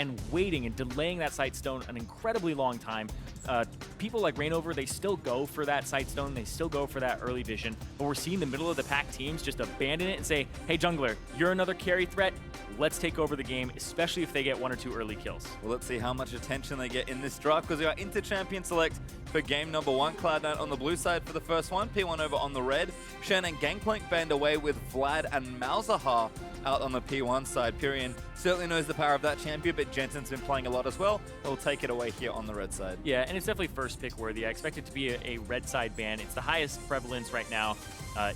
and waiting and delaying that Sightstone an incredibly long time. People like Reignover, they still go for that Sightstone, they still go for that early vision, but we're seeing the middle of the pack teams just abandon it and say, hey jungler, you're another carry threat, let's take over the game, especially if they get 1 or 2 early kills. Well, let's see how much attention they get in this draft, because we are into champion select for game number 1. Cloud9 on the blue side for the first one, P1 over on the red. Shen and Gangplank band away with Vlad and Malzahar out on the P1 side. Pirean certainly knows the power of that champion, but Jensen's been playing a lot as well. He'll take it away here on the red side. Yeah, and it's definitely first pick worthy. I expect it to be a red side ban. It's the highest prevalence right now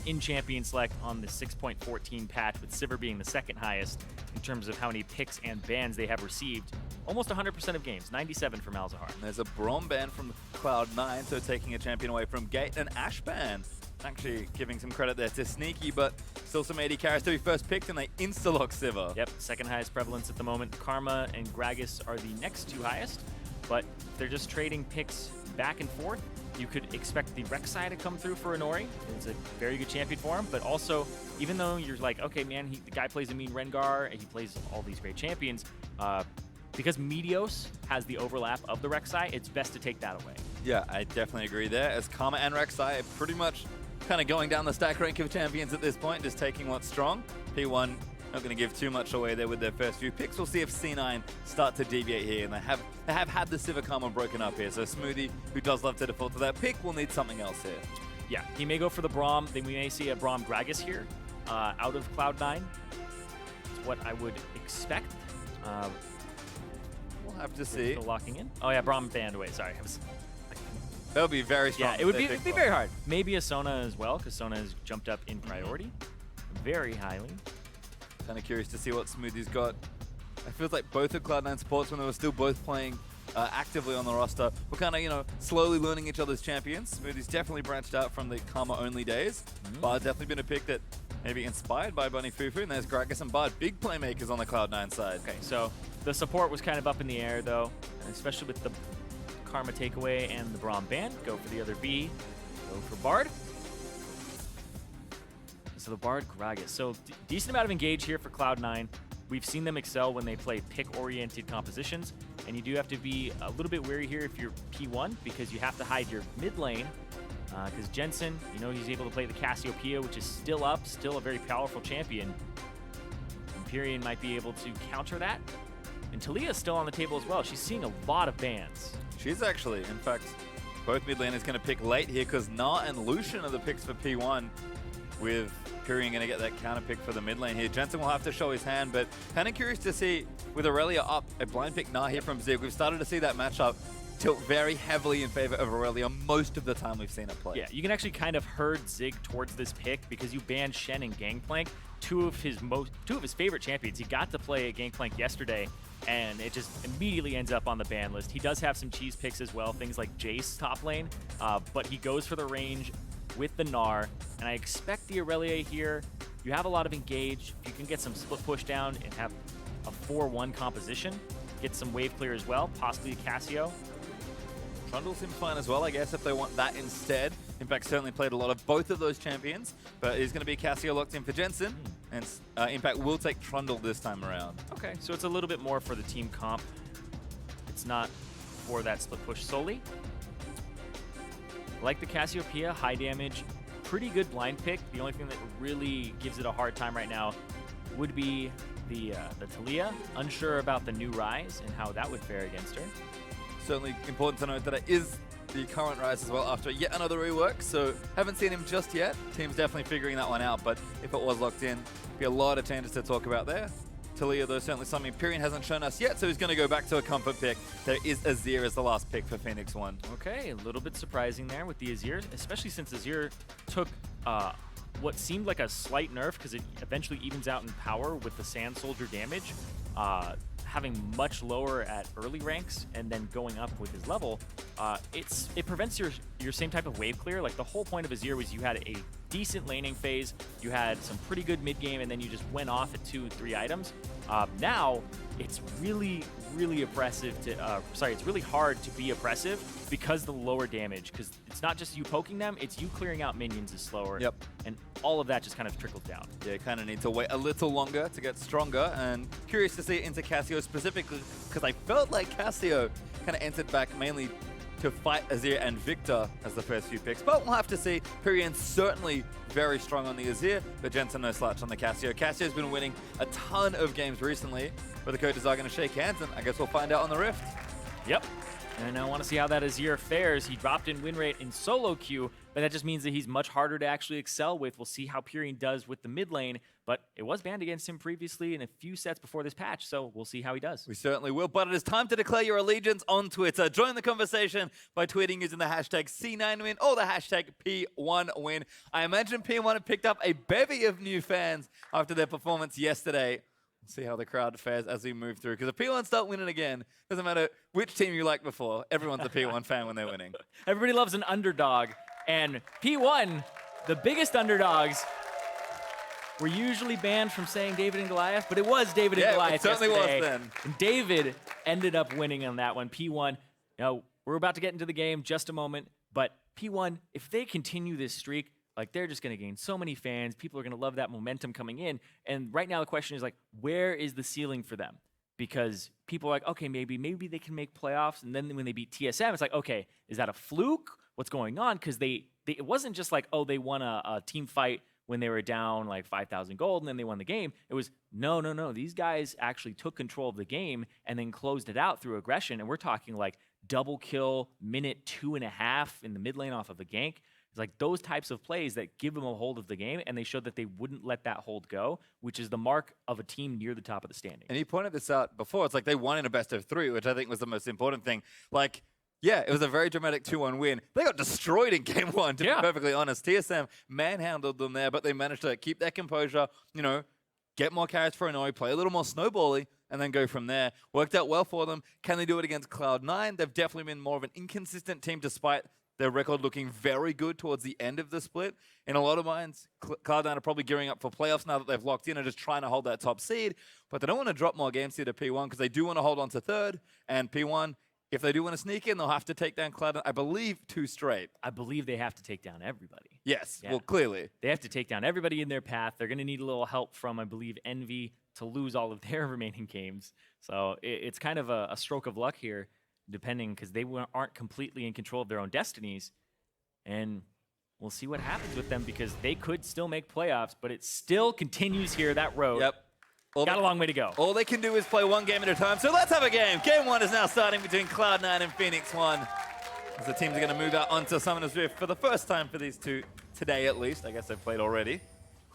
in champion select on the 6.14 patch, with Sivir being the second highest in terms of how many picks and bans they have received. Almost 100% of games, 97 for Malzahar. And there's a Braum ban from Cloud9, so taking a champion away from Gate, and Ashe ban. Actually giving some credit there to Sneaky, but still some AD carries to be first picked, and they insta-lock Sivir. Yep, second highest prevalence at the moment. Karma and Gragas are the next 2 highest, but they're just trading picks back and forth. You could expect the Rek'Sai to come through for Inori. It's a very good champion for him, but also, even though you're like, okay, man, the guy plays a mean Rengar, and he plays all these great champions, because Meteos has the overlap of the Rek'Sai, it's best to take that away. Yeah, I definitely agree there, as Karma and Rek'Sai are pretty much kind of going down the stack rank of champions at this point, just taking what's strong. P1 not going to give too much away there with their first few picks. We'll see if C9 start to deviate here, and they have had the Sivir Karma broken up here, so Smoothie, who does love to default to that pick, will need something else here. Yeah, he may go for the Braum, then we may see a Braum Gragas here out of Cloud9. It's what I would expect. We'll have to see. Still locking in. Oh yeah, Braum banned away, sorry. That would be very strong. Yeah, it would be very hard. Maybe a Sona as well, because Sona has jumped up in priority very highly. Kind of curious to see what Smoothie's got. I feel like both of Cloud9 supports, when they were still both playing actively on the roster, were kind of, slowly learning each other's champions. Smoothie's definitely branched out from the Karma-only days. Bard definitely been a pick that maybe inspired by Bunny Fufu, and there's Gragas and Bard, big playmakers on the Cloud9 side. Okay, so the support was kind of up in the air, though, and especially with the Karma takeaway and the Braum ban. Go for the other B. Go for Bard. So the Bard Gragas. So decent amount of engage here for Cloud9. We've seen them excel when they play pick-oriented compositions, and you do have to be a little bit wary here if you're P1, because you have to hide your mid lane. Because Jensen, he's able to play the Cassiopeia, which is still up, still a very powerful champion. And Pirean might be able to counter that. And Talia's still on the table as well. She's seeing a lot of bans. She's actually, in fact, both mid laners going to pick late here, because Gnar and Lucian are the picks for P1, with Pirean going to get that counter pick for the mid lane here. Jensen will have to show his hand, but kind of curious to see, with Aurelia up, a blind pick Gnar here from Zig. We've started to see that matchup tilt very heavily in favor of Aurelia most of the time we've seen it play. Yeah, you can actually kind of herd Zig towards this pick, because you banned Shen and Gangplank, two of his favorite champions. He got to play Gangplank yesterday, and it just immediately ends up on the ban list. He does have some cheese picks as well, things like Jace top lane, but he goes for the range with the Gnar, and I expect the Aurelia here. You have a lot of engage. If you can get some split push down and have a 4-1 composition, get some wave clear as well, possibly a Cassio. Trundle seems fine as well, I guess, if they want that instead. In fact, certainly played a lot of both of those champions, but it's going to be Cassio locked in for Jensen, and Impact will take Trundle this time around. Okay, so it's a little bit more for the team comp. It's not for that split push solely. Like the Cassiopeia, high damage, pretty good blind pick. The only thing that really gives it a hard time right now would be the Talia. Unsure about the new Rise and how that would fare against her. Certainly important to note that it is the current Rise as well after yet another rework, so haven't seen him just yet. Team's definitely figuring that one out, but if it was locked in, be a lot of changes to talk about there. Talia, though, certainly something Pirean hasn't shown us yet, so he's going to go back to a comfort pick. There is Azir as the last pick for Phoenix1. Okay, a little bit surprising there with the Azir, especially since Azir took what seemed like a slight nerf, because it eventually evens out in power with the Sand Soldier damage, having much lower at early ranks and then going up with his level. It prevents your same type of wave clear. Like, the whole point of Azir was you had a decent laning phase. You had some pretty good mid game, and then you just went off at 2 and 3 items. Now it's really oppressive to. It's really hard to be oppressive because the lower damage. Because it's not just you poking them; it's you clearing out minions is slower. Yep. And all of that just kind of trickles down. Yeah, you kind of need to wait a little longer to get stronger. And curious to see it into Cassio specifically, because I felt like Cassio kind of entered back mainly to fight Azir and Victor as the first few picks. But we'll have to see. Pirean certainly very strong on the Azir, but Jensen no slouch on the Cassio. Cassio's been winning a ton of games recently, but the coaches are going to shake hands, and I guess we'll find out on the Rift. Yep. And I want to see how that Azir fares. He dropped in win rate in solo queue, but that just means that he's much harder to actually excel with. We'll see how Pirean does with the mid lane, but it was banned against him previously in a few sets before this patch, so we'll see how he does. We certainly will, but it is time to declare your allegiance on Twitter. Join the conversation by tweeting using the hashtag C9win or the hashtag P1win. I imagine P1 have picked up a bevy of new fans after their performance yesterday. See how the crowd fares as we move through. Because if P1 start winning again, doesn't matter which team you liked before, everyone's a P1 fan when they're winning. Everybody loves an underdog. And P1, the biggest underdogs, were usually banned from saying David and Goliath, but it was David and Goliath yesterday. It certainly was then. And David ended up winning on that one. P1, we're about to get into the game, just a moment, but P1, if they continue this streak, like, they're just going to gain so many fans. People are going to love that momentum coming in. And right now the question is, like, where is the ceiling for them? Because people are like, okay, maybe they can make playoffs. And then when they beat TSM, it's like, okay, is that a fluke? What's going on? Because it wasn't just like, oh, they won a team fight when they were down like 5,000 gold and then they won the game. It was, no. These guys actually took control of the game and then closed it out through aggression. And we're talking like double kill, minute 2.5 in the mid lane off of a gank. Like those types of plays that give them a hold of the game, and they showed that they wouldn't let that hold go, which is the mark of a team near the top of the standing. And you pointed this out before. It's like they won in a best of 3, which I think was the most important thing. Like, yeah, it was a very dramatic 2-1 win. They got destroyed in game 1, to be perfectly honest. TSM manhandled them there, but they managed to keep their composure, get more carries for Inori, play a little more snowbally, and then go from there. Worked out well for them. Can they do it against Cloud9? They've definitely been more of an inconsistent team despite their record looking very good towards the end of the split. In a lot of minds, Cloud9 are probably gearing up for playoffs now that they've locked in and just trying to hold that top seed. But they don't want to drop more games here to P1 because they do want to hold on to 3rd. And P1, if they do want to sneak in, they'll have to take down Cloud9, I believe, 2 straight. I believe they have to take down everybody. Yes, well, clearly. They have to take down everybody in their path. They're going to need a little help from, I believe, Envy to lose all of their remaining games. So it's kind of a stroke of luck here, depending, because they aren't completely in control of their own destinies. And we'll see what happens with them, because they could still make playoffs, but it still continues here, that road. Yep. Got a long way to go. All they can do is play one game at a time, so let's have a game. Game 1 is now starting between Cloud9 and Phoenix1. As the teams are going to move out onto Summoner's Rift for the first time for these two, today at least. I guess they've played already.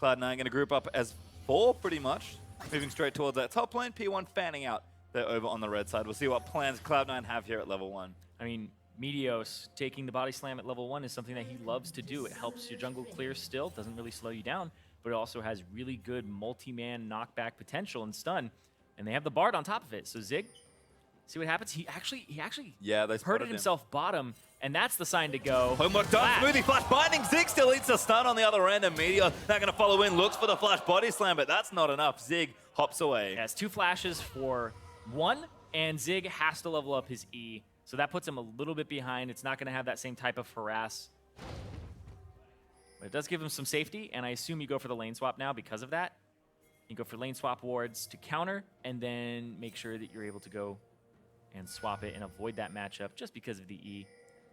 Cloud9 going to group up as 4, pretty much. Moving straight towards that top lane. P1 fanning out. They're over on the red side. We'll see what plans Cloud9 have here at level 1. I mean, Meteos taking the body slam at level 1 is something that he loves to do. It helps your jungle clear still, doesn't really slow you down, but it also has really good multi-man knockback potential and stun. And they have the Bard on top of it. So Zig, see what happens? He actually hurted himself bottom, and that's the sign to go. Homework done. Smoothie flash binding. Zig still eats a stun on the other end, and Meteos not going to follow in. Looks for the flash body slam, but that's not enough. Zig hops away. Yeah, it's 2 flashes for 1, and Zig has to level up his E. So that puts him a little bit behind. It's not going to have that same type of harass. But it does give him some safety, and I assume you go for the lane swap now because of that. You go for lane swap wards to counter, and then make sure that you're able to go and swap it and avoid that matchup just because of the E.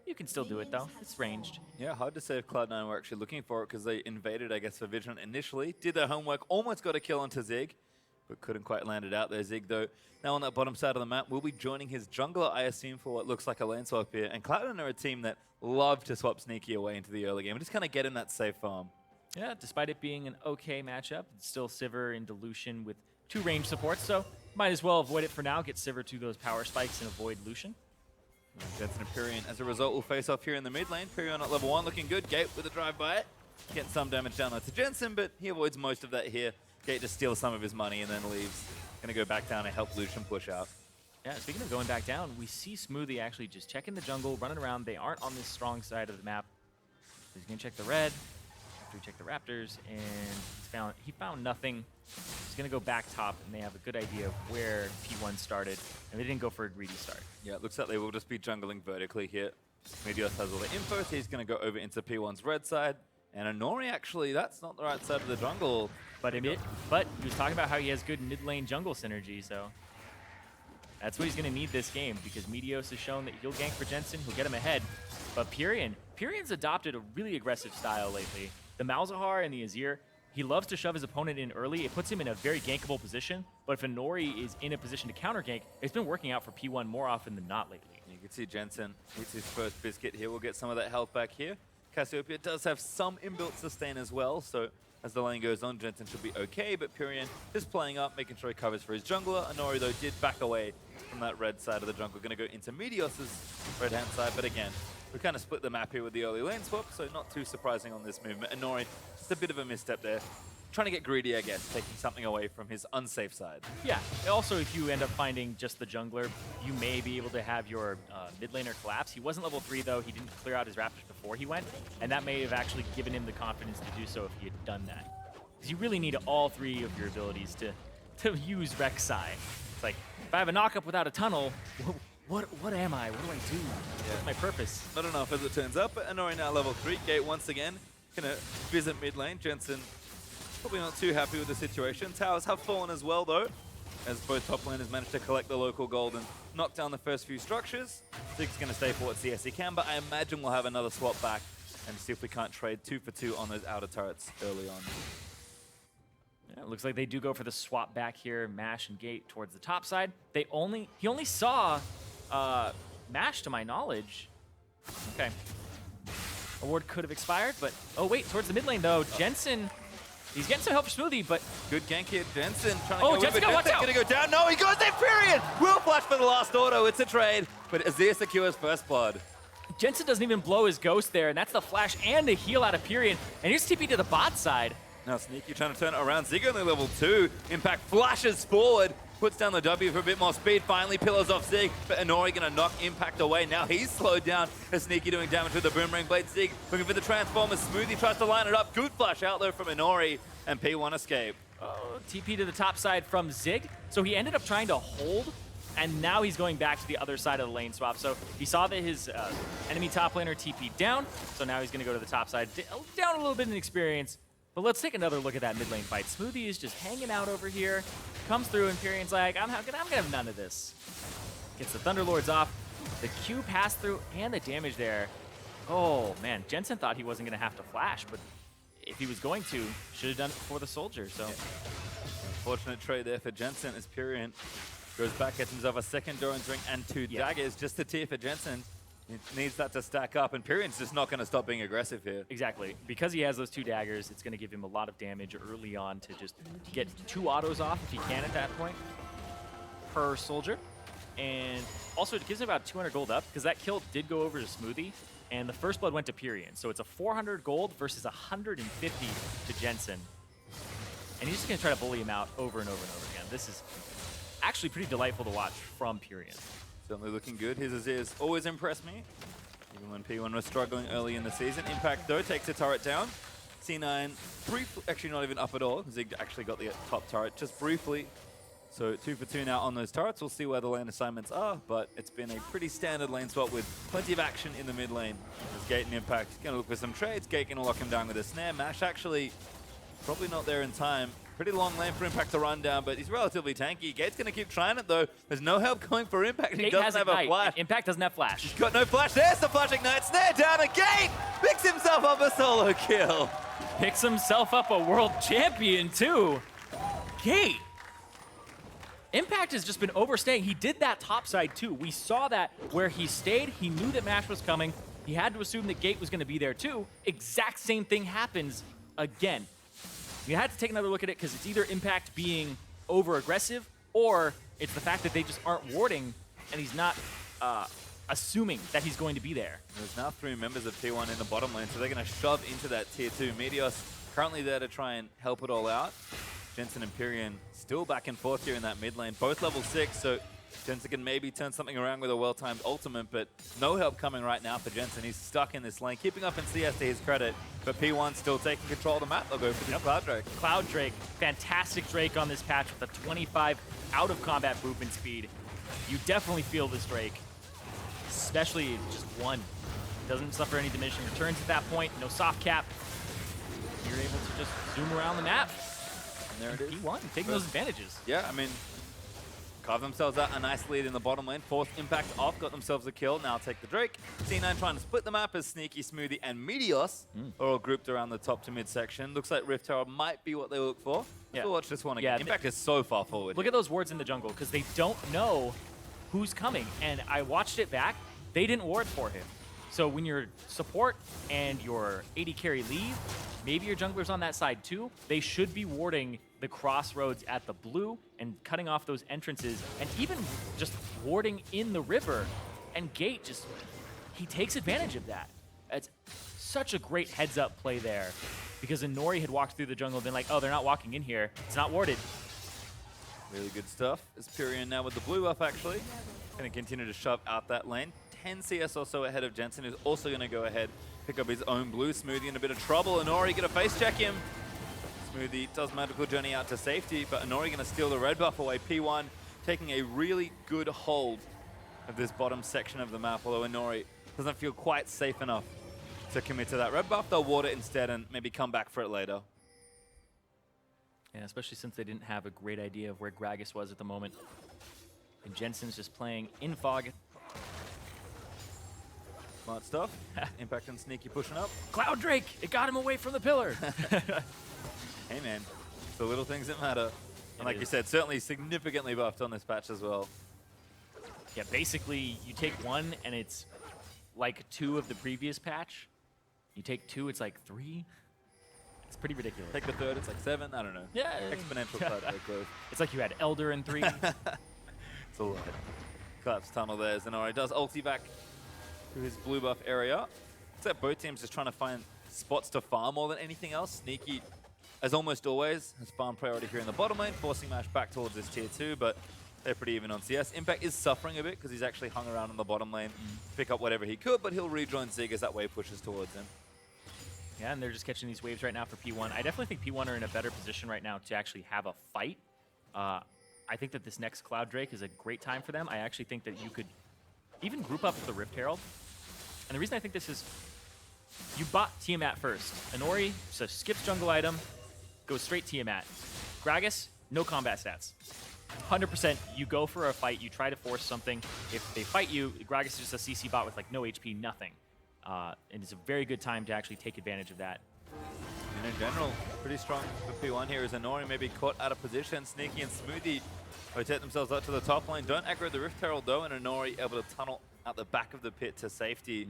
You can still do it, though. It's ranged. Yeah, hard to say if Cloud9 were actually looking for it because they invaded, I guess, for Vision initially. Did their homework, almost got a kill onto Zig, but couldn't quite land it out there. Zig, though, now on that bottom side of the map, will be joining his jungler, I assume, for what looks like a lane swap here. And Cloud9 are a team that love to swap sneaky away into the early game and just kind of get in that safe farm. Yeah, despite it being an okay matchup, it's still Sivir and Lucian with 2 range supports, so might as well avoid it for now. Get Sivir to those power spikes and avoid Lucian. Jensen and Pirean, as a result, will face off here in the mid lane. Pirean at level 1, looking good. Gate with a drive by it. Getting some damage down there to Jensen, but he avoids most of that here. Gate just steals some of his money and then leaves. Gonna go back down and help Lucian push out. Yeah, speaking of going back down, we see Smoothie actually just checking the jungle, running around. They aren't on this strong side of the map. He's gonna check the red. after we check the Raptors, and he found nothing. He's going to go back top, and they have a good idea of where P1 started, and they didn't go for a greedy start. Yeah, it looks like they will just be jungling vertically here. Meteos has all the info, so he's going to go over into P1's red side. And Inori, actually, that's not the right side of the jungle. But he was talking about how he has good mid lane jungle synergy, so that's what he's going to need this game, because Meteos has shown that he'll gank for Jensen, he'll get him ahead. But Pirean's adopted a really aggressive style lately. The Malzahar and the Azir, he loves to shove his opponent in early. It puts him in a very gankable position, but if Inori is in a position to counter gank, it's been working out for P1 more often than not lately. You can see Jensen hits his first biscuit here. We'll get some of that health back here. Cassiopeia does have some inbuilt sustain as well, so as the lane goes on, Jensen should be okay, but Pirean just playing up, making sure he covers for his jungler. Inori, though, did back away from that red side of the jungle. Going to go into Meteos' red-hand side, but again, we kind of split the map here with the early lane swap, so not too surprising on this movement. Inori, just a bit of a misstep there. Trying to get greedy, I guess, taking something away from his unsafe side. Yeah, also if you end up finding just the jungler, you may be able to have your mid laner collapse. He wasn't level 3 though, he didn't clear out his Raptors before he went, and that may have actually given him the confidence to do so if he had done that. Because you really need all 3 of your abilities to use Rek'Sai. It's like, if I have a knockup without a tunnel, what am I? What do I do? Yeah. What's my purpose? Not enough as it turns out, but Inori now level 3. Gate once again, gonna visit mid lane. Jensen probably not too happy with the situation. Towers have fallen as well, though, as both top laners managed to collect the local gold and knock down the first few structures. Zig's going to stay for what CS he can, but I imagine we'll have another swap back and see if we can't trade 2 for 2 on those outer turrets early on. Yeah, it looks like they do go for the swap back here, Mash and Gate towards the top side. He only saw Mash, to my knowledge. Okay. Award could have expired, but oh wait, towards the mid lane though, Jensen. He's getting some help for Smoothie, but... Good gank here, Jensen trying to go Jensen, watch out! Gonna go down. No, he goes there, Pirean! Will flash for the last auto, it's a trade, but Azir secures first blood. Jensen doesn't even blow his ghost there, and that's the flash and the heal out of Pirean. And here's TP to the bot side. Now Sneaky trying to turn it around. Zig only level 2. Impact flashes forward, puts down the W for a bit more speed. Finally pillars off Zig, but Inori gonna knock Impact away. Now he's slowed down as Sneaky doing damage with the Boomerang Blade. Zig looking for the Transformer. Smoothie tries to line it up. Good flash out there from Inori, and P1 escape. TP to the top side from Zig. So he ended up trying to hold, and now he's going back to the other side of the lane swap. So he saw that his enemy top laner TP'd down, so now he's gonna go to the top side. Down a little bit in experience. But let's take another look at that mid lane fight. Smoothie is just hanging out over here, comes through, and Pirean's like, I'm gonna have none of this. Gets the Thunderlords off, the Q pass through, and the damage there. Oh man, Jensen thought he wasn't gonna have to flash, but if he was going to, should have done it before the soldier, so. Yeah. Unfortunate trade there for Jensen as Pirean goes back, gets himself a second Doran's Ring and 2 daggers, just a tier for Jensen. He needs that to stack up, and Pirean's just not going to stop being aggressive here. Exactly. Because he has those 2 daggers, it's going to give him a lot of damage early on to just get 2 autos off if he can at that point per soldier. And also it gives him about 200 gold up, because that kill did go over to Smoothie, and the first blood went to Pirean. So it's a 400 gold versus 150 to Jensen. And he's just going to try to bully him out over and over and over again. This is actually pretty delightful to watch from Pirean. Certainly looking good. His Azir's always impressed me, even when P1 was struggling early in the season. Impact, though, takes a turret down. C9, briefly, actually not even up at all. Zig actually got the top turret just briefly. So 2 for 2 now on those turrets. We'll see where the lane assignments are, but it's been a pretty standard lane swap with plenty of action in the mid lane. As Gate and Impact going to look for some trades. Gate going to lock him down with a snare. Mash actually probably not there in time. Pretty long lane for Impact to run down, but he's relatively tanky. Gate's going to keep trying it, though. There's no help going for Impact. He doesn't have a flash. Impact doesn't have flash. He's got no flash. There's the flash ignite. Snare down, and Gate picks himself up a solo kill. Picks himself up a world champion, too. Gate. Impact has just been overstaying. He did that top side, too. We saw that where he stayed. He knew that Mash was coming. He had to assume that Gate was going to be there, too. Exact same thing happens again. You had to take another look at it because it's either Impact being over-aggressive or it's the fact that they just aren't warding and he's not assuming that he's going to be there. There's now 3 members of T1 in the bottom lane, so they're going to shove into that tier 2. Meteos currently there to try and help it all out. Jensen and Pirean still back and forth here in that mid lane, both level 6, so Jensen can maybe turn something around with a well-timed ultimate, but no help coming right now for Jensen. He's stuck in this lane, keeping up in CS to his credit, but P1 still taking control of the map. They'll go for the Cloud Drake. Cloud Drake, fantastic Drake on this patch with a 25 out of combat movement speed. You definitely feel this Drake, especially just one. Doesn't suffer any diminishing returns at that point, no soft cap. You're able to just zoom around the map. And there it is. P1 taking those advantages. Yeah, I mean, carved themselves out a nice lead in the bottom lane. Forced impact off, got themselves a kill. Now take the Drake. C9 trying to split the map as Sneaky, Smoothie, and Meteos are all grouped around the top to mid section. Looks like Rift Herald might be what they look for. Yeah. So watch this one again. Yeah, Impact is so far forward. Look at those wards in the jungle, because they don't know who's coming. And I watched it back. They didn't ward for him. So when your support and your AD carry leave, maybe your jungler's on that side too, they should be warding the crossroads at the blue and cutting off those entrances, and even just warding in the river. And Gate just, he takes advantage of that. It's such a great heads up play there, because Inori had walked through the jungle and been like, oh, they're not walking in here. It's not warded. Really good stuff. Is Pirean now with the blue buff, actually. Going to continue to shove out that lane. 10 CS or so ahead of Jensen, who's also going to go ahead, pick up his own blue. Smoothie in a bit of trouble. Inori going to face check him. Smoothie does magical journey out to safety, but Inori going to steal the red buff away. P1 taking a really good hold of this bottom section of the map, although Inori doesn't feel quite safe enough to commit to that red buff. They'll ward it instead and maybe come back for it later. Yeah, especially since they didn't have a great idea of where Gragas was at the moment. And Jensen's just playing in fog. Smart stuff. Impact and Sneaky pushing up. Cloud Drake! It got him away from the pillar! Hey man, it's the little things that matter. And like you said, certainly significantly buffed on this patch as well. Yeah, basically, you take one and it's like 2 of the previous patch. You take 2, it's like 3. It's pretty ridiculous. Take the 3rd, it's like 7. I don't know. Yeah. Exponential Cloud Drake growth. It's like you had Elder in 3. It's a lot. Collapse tunnel there. Inori does ulti back to his blue buff area. Except both teams just trying to find spots to farm more than anything else. Sneaky, as almost always, has farm priority here in the bottom lane, forcing Mash back towards his tier 2, but they're pretty even on CS. Impact is suffering a bit because he's actually hung around in the bottom lane to pick up whatever he could, but he'll rejoin Zig as that wave pushes towards him. Yeah, and they're just catching these waves right now for P1. I definitely think P1 are in a better position right now to actually have a fight. I think that this next Cloud Drake is a great time for them. I actually think that you could even group up with the Rift Herald. And the reason I think this is, you bought Tiamat first. Inori, so skips jungle item, goes straight Tiamat. Gragas, no combat stats. 100%, you go for a fight, you try to force something. If they fight you, Gragas is just a CC bot with like no HP, nothing. And it's a very good time to actually take advantage of that. And in general, pretty strong for P1 here as Inori maybe caught out of position. Sneaky and Smoothie rotate themselves up to the top lane. Don't aggro the Rift Herald though, and Inori able to tunnel out the back of the pit to safety.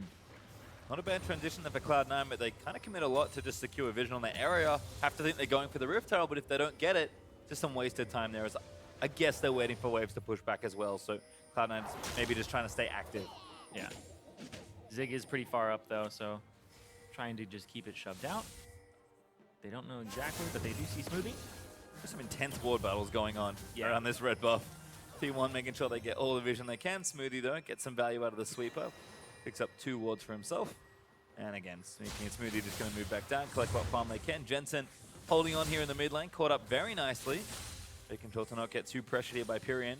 Not a bad transition there for Cloud9, but they kind of commit a lot to just secure vision on their area. Have to think they're going for the Rift Herald, but if they don't get it, just some wasted time there. As I guess they're waiting for waves to push back as well, so Cloud9's maybe just trying to stay active. Yeah. Zig is pretty far up though, so trying to just keep it shoved out. They don't know exactly, but they do see Smoothie. There's some intense ward battles going on around this red buff. P1 making sure they get all the vision they can. Smoothie though, gets some value out of the sweeper. Picks up 2 wards for himself. And again, Sneaky and Smoothie just going to move back down, collect what farm they can. Jensen holding on here in the mid lane, caught up very nicely. They control to not get too pressured here by Pirean.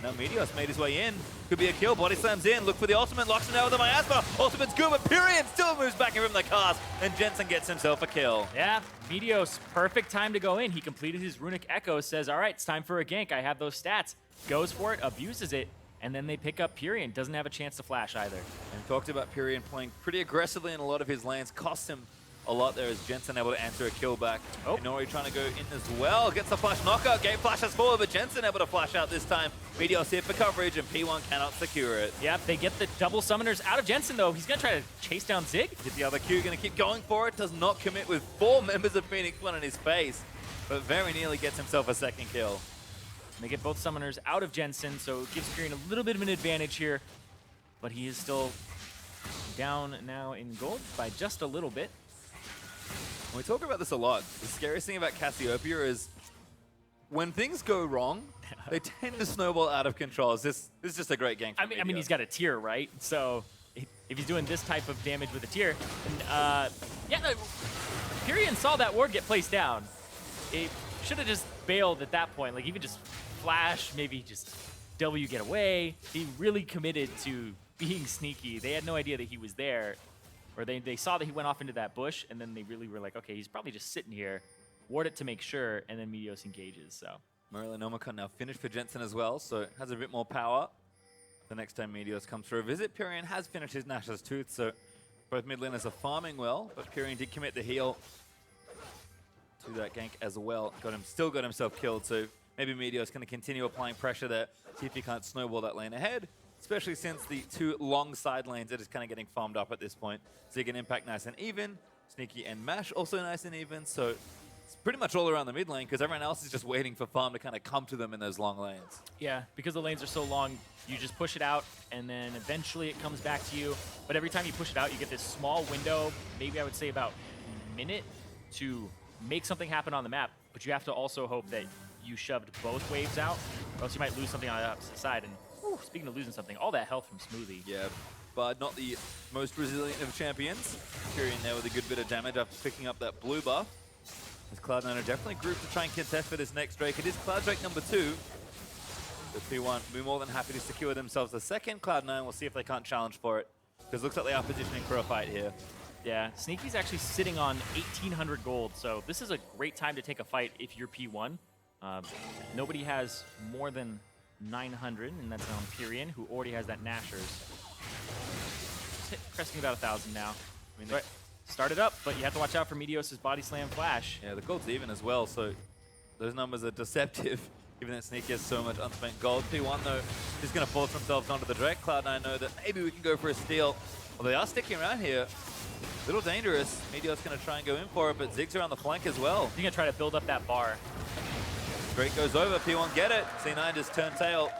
Now Meteos made his way in. Could be a kill. Body slams in. Look for the ultimate. Locks him down with the miasma. Ultimate's good, but Pirean still moves back in from the cast. And Jensen gets himself a kill. Yeah, Meteos, perfect time to go in. He completed his runic echo, says, all right, it's time for a gank. I have those stats. Goes for it, abuses it, and then they pick up Pirean. Doesn't have a chance to flash either. And talked about Pirean playing pretty aggressively in a lot of his lanes. Cost him a lot there as Jensen able to answer a kill back. Oh. Inori trying to go in as well. Gets the flash knockout. Gate flashes forward, but Jensen able to flash out this time. Meteos here for coverage, and P1 cannot secure it. Yep, they get the double summoners out of Jensen, though. He's going to try to chase down Zig. Hit the other Q, going to keep going for it. Does not commit with 4 members of Phoenix1 in his face, but very nearly gets himself a second kill. They get both summoners out of Jensen, so it gives Pirean a little bit of an advantage here, but he is still down now in gold by just a little bit. We talk about this a lot. The scariest thing about Cassiopeia is when things go wrong, they tend to snowball out of control. This is just a great game for I mean, he's got a tier, right? So if he's doing this type of damage with a tier, and yeah, Pirean saw that ward get placed down. It should have just bailed at that point. Like, even just flash, maybe just W get away. He really committed to being sneaky. They had no idea that he was there, or they saw that he went off into that bush, and then they really were like, okay, he's probably just sitting here. Ward it to make sure, and then Meteos engages. So Merlin Omicron now finished for Jensen as well, so has a bit more power. The next time Meteos comes for a visit, Pirean has finished his Nash's Tooth, so both mid laners are farming well, but Pirean did commit the heal to that gank as well. Still got himself killed, so maybe Meteos going to continue applying pressure there, see if he can't snowball that lane ahead, especially since the two long side lanes are just kind of getting farmed up at this point. Zig and Impact nice and even, Sneaky and Mash also nice and even, so it's pretty much all around the mid lane because everyone else is just waiting for farm to kind of come to them in those long lanes. yeah, because the lanes are so long, you just push it out, and then eventually it comes back to you. But every time you push it out, you get this small window, maybe I would say about a minute, to make something happen on the map. But you have to also hope that you shoved both waves out, or else you might lose something on the opposite side. And whew, speaking of losing something, all that health from Smoothie. Yeah, but not the most resilient of champions. Pirean there with a good bit of damage after picking up that blue buff. As Cloud9 are definitely grouped to try and contest for this next Drake. It is Cloud Drake number 2. The P1 will be more than happy to secure themselves the second. Cloud9 will see if they can't challenge for it, because it looks like they are positioning for a fight here. Yeah, Sneaky's actually sitting on 1,800 gold, so this is a great time to take a fight if you're P1. Nobody has more than 900, and that's on Pirean, who already has that Nashers. Cresting about 1,000 now. I mean, start it up, but you have to watch out for Meteos' body slam flash. Yeah, the gold's even as well, so those numbers are deceptive, given that Sneaky has so much unspent gold. P1, though, is going to force themselves onto the Drake. Cloud9 know that maybe we can go for a steal. Well, they are sticking around here. A little dangerous. Meteos going to try and go in for it, but Zig's around the flank as well. He's going to try to build up that bar. Drake goes over, P1 get it. C9 just turn tail.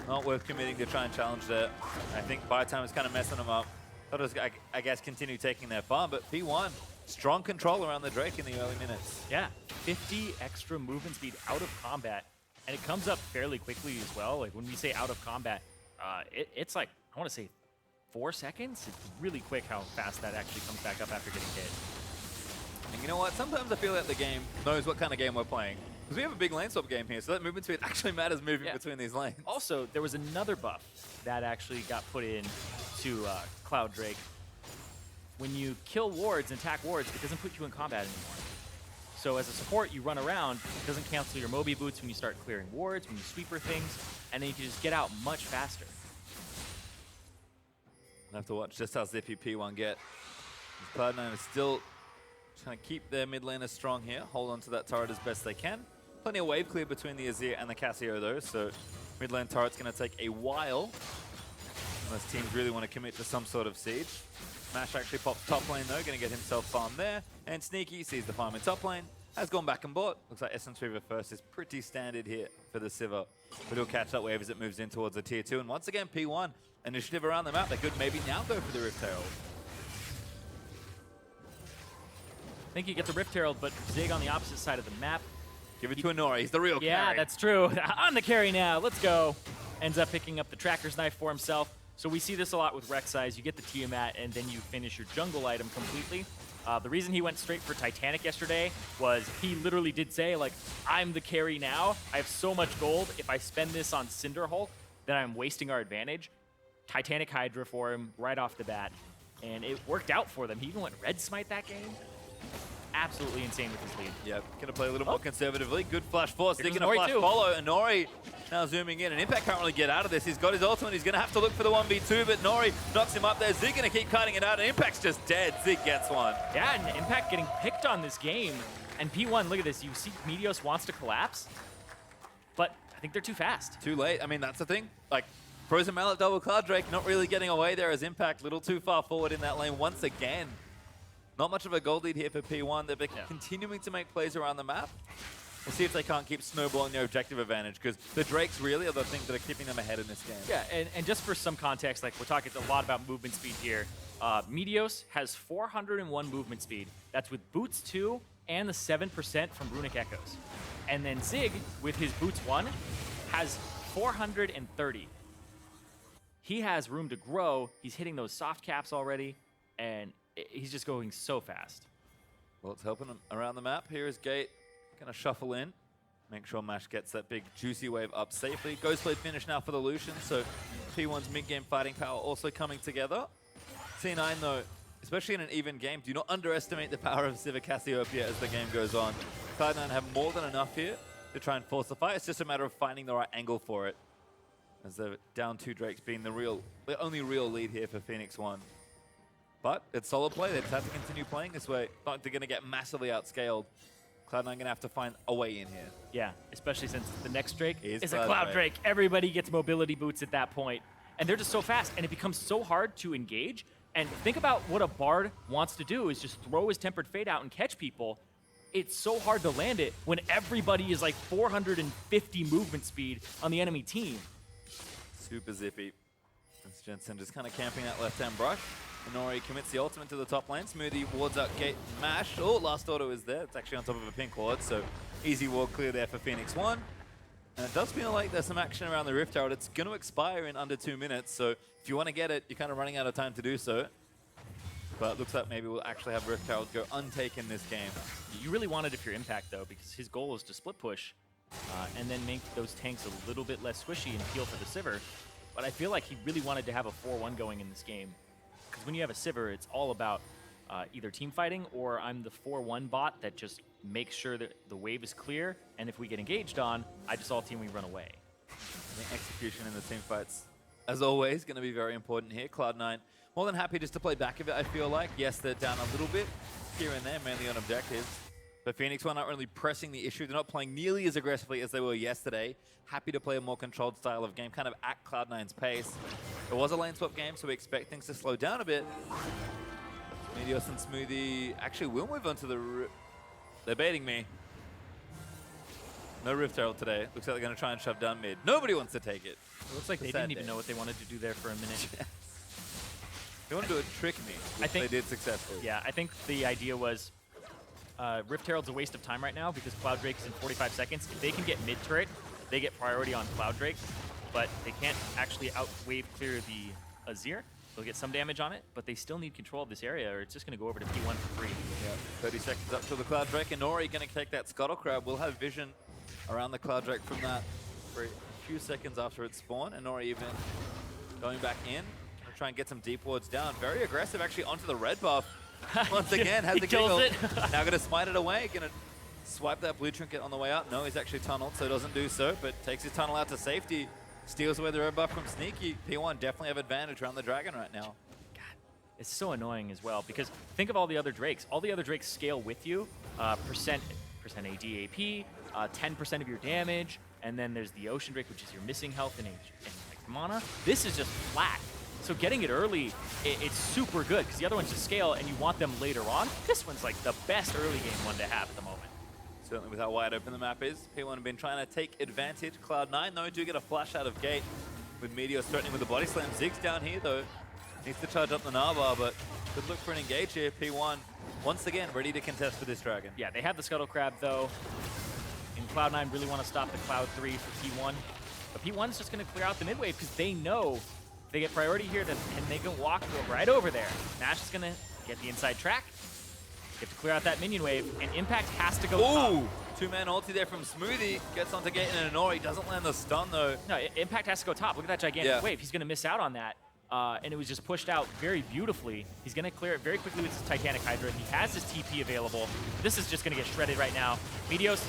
Not worth committing to try and challenge there. I think buy time is kind of messing them up. Thought it was, I guess, continue taking their farm, but P1, strong control around the Drake in the early minutes. Yeah, 50 extra movement speed out of combat, and it comes up fairly quickly as well. Like, when we say out of combat, it's like, I want to say 4 seconds. It's really quick how fast that actually comes back up after getting hit. And you know what? Sometimes I feel like the game knows what kind of game we're playing. Because we have a big lane swap game here, so that movement speed actually matters moving between these lanes. Also, there was another buff that actually got put in to Cloud Drake. When you kill wards and attack wards, it doesn't put you in combat anymore. So as a support, you run around, it doesn't cancel your Moby boots when you start clearing wards, when you sweeper things, and then you can just get out much faster. We'll have to watch just how zippy P1 get. Cloud9 is still trying to keep their mid laners strong here, hold on to that turret as best they can. Plenty of wave clear between the Azir and the Cassio though, so mid lane turret's going to take a while. Unless teams really want to commit to some sort of siege. Mash actually pops top lane though, going to get himself farm there. And Sneaky sees the farm in top lane, has gone back and bought. Looks like Essence Reaver first is pretty standard here for the Sivir. But he'll catch that wave as it moves in towards the tier 2. And once again, P1, initiative around the map. They could maybe now go for the Rift Herald. I think you get the Rift Herald, but Zig on the opposite side of the map. Give it to Inori, he's the real carry. Yeah, that's true. On the carry now, let's go. Ends up picking up the Tracker's Knife for himself. So we see this a lot with Rek'Sai. You get the Tiamat, and then you finish your jungle item completely. The reason he went straight for Titanic yesterday was he literally did say, like, I'm the carry now. I have so much gold. If I spend this on Cinderhulk, then I'm wasting our advantage. Titanic Hydra for him right off the bat. And it worked out for them. He even went Red Smite that game. Absolutely insane with his lead. Yep, gonna play a little more conservatively. Good flash force. They're gonna Inori flash too. follow. Inori now zooming in, and Impact can't really get out of this. He's got his ultimate. He's gonna have to look for the 1v2, but Inori knocks him up there. Zig gonna keep cutting it out, and Impact's just dead. Zig gets one. Yeah, and Impact getting picked on this game. And P1, look at this. You see Meteos wants to collapse, but I think they're too fast. Too late. I mean, that's the thing. Like, Frozen Mallet double Cloud Drake not really getting away there as Impact a little too far forward in that lane once again. Not much of a gold lead here for P1. They're continuing to make plays around the map. We'll see if they can't keep snowballing their objective advantage, because the Drakes really are the things that are keeping them ahead in this game. Yeah, and just for some context, like, we're talking a lot about movement speed here. Meteos has 401 movement speed. That's with boots 2 and the 7% from Runic Echoes. And then Zig, with his Boots 1, has 430. He has room to grow. He's hitting those soft caps already, and he's just going so fast. Well, it's helping him around the map. Here is Gate, gonna shuffle in. Make sure Mash gets that big juicy wave up safely. Ghostblade finish now for the Lucian, so P1's mid-game fighting power also coming together. C9 though, especially in an even game, do not underestimate the power of Sivir Cassiopeia as the game goes on. Cloud9 have more than enough here to try and force the fight. It's just a matter of finding the right angle for it. As they're down 2 Drakes being the only real lead here for Phoenix1. But it's solid play. They just have to continue playing this way. Not they're going to get massively outscaled. Cloud9 going to have to find a way in here. Yeah, especially since the next Drake is a Cloud Cloud Drake. Everybody gets mobility boots at that point. And they're just so fast, and it becomes so hard to engage. And think about what a Bard wants to do is just throw his Tempered Fate out and catch people. It's so hard to land it when everybody is like 450 movement speed on the enemy team. Super zippy. That's Jensen just kind of camping that left-hand brush. Inori commits the ultimate to the top lane. Smoothie wards out Gate Mash. Oh, last auto is there. It's actually on top of a pink ward, so easy ward clear there for Phoenix1. And it does feel like there's some action around the Rift Herald. It's going to expire in under 2 minutes, so if you want to get it, you're kind of running out of time to do so. But it looks like maybe we'll actually have Rift Herald go untaken this game. You really want it if you're Impact, though, because his goal is to split push and then make those tanks a little bit less squishy and heal for the Sivir. But I feel like he really wanted to have a 4-1 going in this game. Because when you have a Sivir, it's all about either team fighting or I'm the 4-1 bot that just makes sure that the wave is clear, and if we get engaged on, I just all team, we run away. I think execution in the team fights, as always, going to be very important here. Cloud9 more than happy just to play back of it, I feel like. Yes, they're down a little bit here and there, mainly on objectives. But Phoenix1 aren't really pressing the issue. They're not playing nearly as aggressively as they were yesterday. Happy to play a more controlled style of game, kind of at Cloud9's pace. It was a lane swap game, so we expect things to slow down a bit. Meteos and Smoothie actually will move on to the... They're baiting me. No Rift Herald today. Looks like they're going to try and shove down mid. Nobody wants to take it. It looks like they didn't even know what they wanted to do there for a minute. They wanted to trick me, which they did successfully. Yeah, I think the idea was Rift Herald's a waste of time right now because Cloud Drake is in 45 seconds. If they can get mid-turret, they get priority on Cloud Drake, but they can't actually out-wave clear the Azir. They'll get some damage on it, but they still need control of this area or it's just going to go over to P1 for free. Yeah, 30 seconds up to the Cloud Drake. Inori going to take that Scuttle Crab. We'll have vision around the Cloud Drake from that for a few seconds after it spawned. Inori even going back in. Gonna try and get some deep wards down. Very aggressive actually onto the red buff. Once again, has the giggle. Now going to smite it away. Going to swipe that blue trinket on the way up. No, he's actually tunneled, so doesn't do so, but takes his tunnel out to safety. Steals away the red buff from Sneaky. P1 definitely have advantage around the dragon right now. God, it's so annoying as well because think of all the other Drakes. All the other Drakes scale with you. Percent ADAP, 10% of your damage, and then there's the Ocean Drake, which is your missing health and like mana. This is just flat. So getting it early, it's super good because the other ones just scale and you want them later on. This one's like the best early game one to have at the moment. Certainly with how wide open the map is. P1 have been trying to take advantage. Cloud9 though do get a flash out of Gate with Meteos threatening with the body slam. Zig's down here though. Needs to charge up the Narvar, but good look for an engage here. P1 once again ready to contest for this dragon. Yeah, they have the Scuttle Crab though. And Cloud9 really want to stop the Cloud 3 for P1. But P1's just going to clear out the mid wave because they know if they get priority here, then they can walk right over there. Nash is going to get the inside track. Get to clear out that minion wave, and Impact has to go top. Two-man ulti there from Smoothie. Gets onto Gate and Inori. Doesn't land the stun, though. No, Impact has to go top. Look at that gigantic wave. He's going to miss out on that. And it was just pushed out very beautifully. He's going to clear it very quickly with his Titanic Hydra. He has his TP available. This is just going to get shredded right now. Meteos.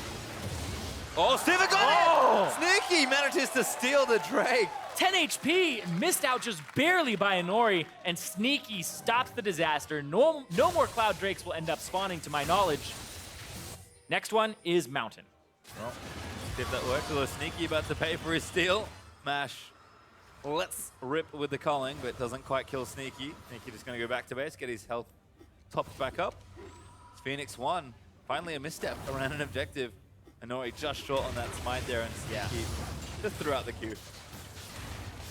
Oh, Sivir got it! Sneaky manages to steal the Drake. 10 HP, missed out just barely by Inori, and Sneaky stops the disaster. No more Cloud Drakes will end up spawning, to my knowledge. Next one is Mountain. Well, if that worked, although Sneaky about to pay for his steal. Mash, let's rip with the calling, but doesn't quite kill Sneaky. Sneaky just going to go back to base, get his health topped back up. It's Phoenix1, finally a misstep around an objective. Inori just short on that smite there, and Sneaky just threw out the Q.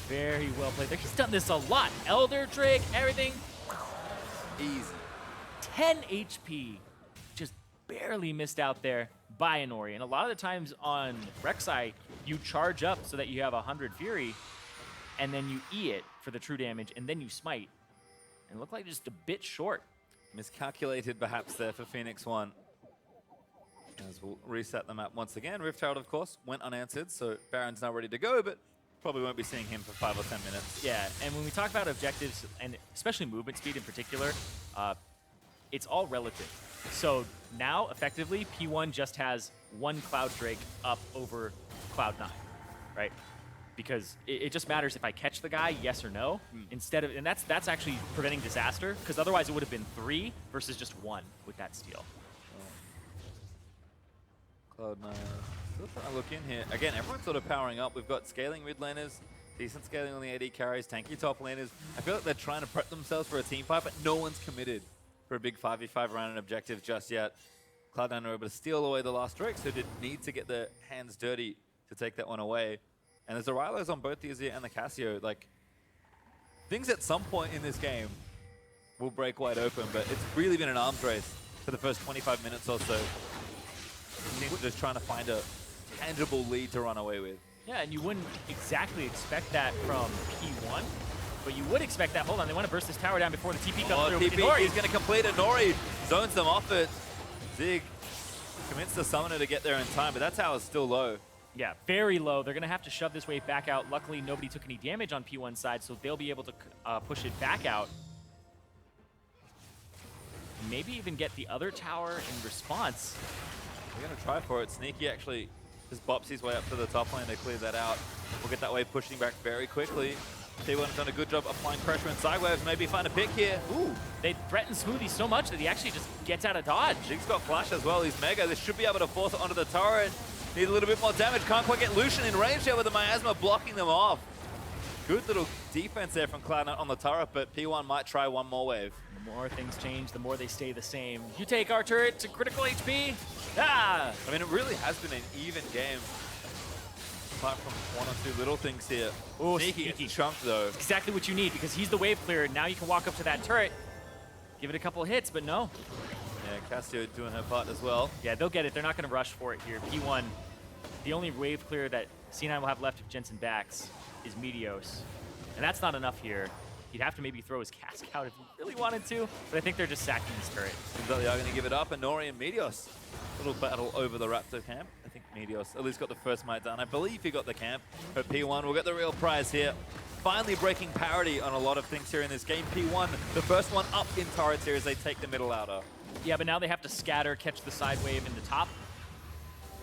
Very well played there. He's done this a lot. Elder Drake, everything. Easy. 10 HP. Just barely missed out there by Inori. And a lot of the times on Rek'Sai, you charge up so that you have 100 Fury, and then you E it for the true damage, and then you smite. And it looked like just a bit short. Miscalculated perhaps there for Phoenix1. As we'll reset the map once again. Rift Herald, of course, went unanswered, so Baron's now ready to go, but probably won't be seeing him for 5 or 10 minutes. Yeah, and when we talk about objectives, and especially movement speed in particular, it's all relative. So now, effectively, P1 just has one Cloud Drake up over Cloud9, right? Because it just matters if I catch the guy, yes or no, instead of, and that's actually preventing disaster, because otherwise it would have been 3 versus just 1 with that steal. Cloud9 still trying to look in here. Again, everyone's sort of powering up. We've got scaling mid laners, decent scaling on the AD carries, tanky top laners. I feel like they're trying to prep themselves for a team fight, but no one's committed for a big 5v5 around an objective just yet. Cloud9 were able to steal away the last Drake, so didn't need to get their hands dirty to take that one away. And there's a Rylos on both the Azir and the Cassio. Like, things at some point in this game will break wide open, but it's really been an arms race for the first 25 minutes or so. Teams are just trying to find a tangible lead to run away with. Yeah, and you wouldn't exactly expect that from P1, but you would expect that. Hold on, they want to burst this tower down before the TP comes through. TP, he's going to complete it. Inori zones them off it. Zig commits the summoner to get there in time, but that tower's still low. Yeah, very low. They're going to have to shove this wave back out. Luckily, nobody took any damage on P1's side, so they'll be able to push it back out. Maybe even get the other tower in response. We're going to try for it. Sneaky actually just bops his way up to the top lane to clear that out. We'll get that wave pushing back very quickly. T1's done a good job applying pressure and side waves. Maybe find a pick here. Ooh, they threaten Smoothie so much that he actually just gets out of dodge. Zig's got flash as well. He's mega. This should be able to force it onto the turret. Need a little bit more damage. Can't quite get Lucian in range there with the miasma blocking them off. Good little defense there from Cloud9 on the turret, but P1 might try one more wave. The more things change, the more they stay the same. You take our turret to critical HP. Ah! I mean, it really has been an even game. Apart from one or two little things here. Ooh, Sneaky gets chunked though. It's exactly what you need because he's the wave clearer. Now you can walk up to that turret, give it a couple hits, but no. Yeah, Cassio doing her part as well. Yeah, they'll get it. They're not going to rush for it here. P1, the only wave clear that C9 will have left if Jensen backs is Meteos. And that's not enough here. He'd have to maybe throw his cask out if he really wanted to, but I think they're just sacking this turret. Seems like they are going to give it up. Inori and Meteos. Little battle over the Raptor camp. I think Meteos at least got the first mite done. I believe he got the camp, but P1 will get the real prize here. Finally breaking parity on a lot of things here in this game. P1, the first one up in turrets here as they take the middle outer. Yeah, but now they have to scatter, catch the side wave in the top.